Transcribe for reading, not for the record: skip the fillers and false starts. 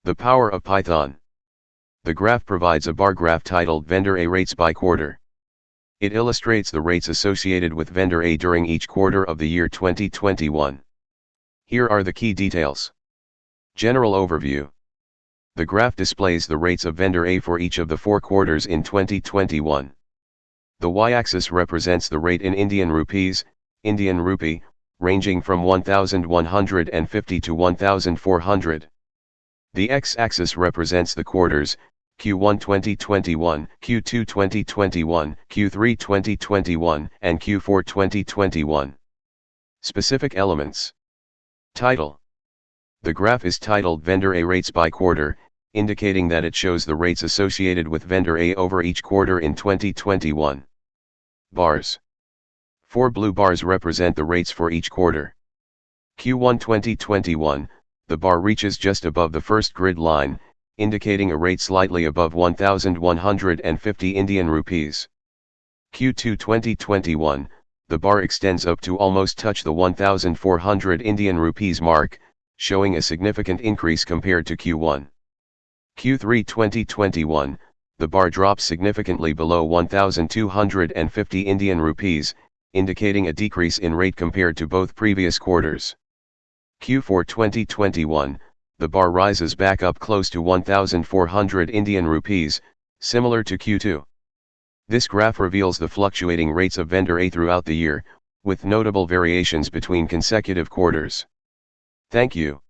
The power of Python. The graph provides a bar graph titled Vendor A Rates by Quarter. It illustrates the rates associated with Vendor A during each quarter of the year 2021. Here are the key details. General overview. The graph displays the rates of Vendor A for each of the 4 quarters in 2021. The y-axis represents the rate in Indian rupees, Indian rupee, ranging from 1,150 to 1,400. The x-axis represents the quarters, Q1 2021, Q2 2021, Q3 2021, and Q4 2021. Specific elements. Title. The graph is titled Vendor A Rates by Quarter, indicating that it shows the rates associated with Vendor A over each quarter in 2021. Bars. 4 blue bars represent the rates for each quarter. Q1 2021, the bar reaches just above the first grid line, indicating a rate slightly above 1,150 Indian rupees. Q2 2021, the bar extends up to almost touch the 1,400 Indian rupees mark, showing a significant increase compared to Q1. Q3 2021, the bar drops significantly below 1,250 Indian rupees, indicating a decrease in rate compared to both previous quarters. Q4 2021, the bar rises back up close to 1,400 Indian rupees, similar to Q2. This graph reveals the fluctuating rates of Vendor A throughout the year, with notable variations between consecutive quarters. Thank you.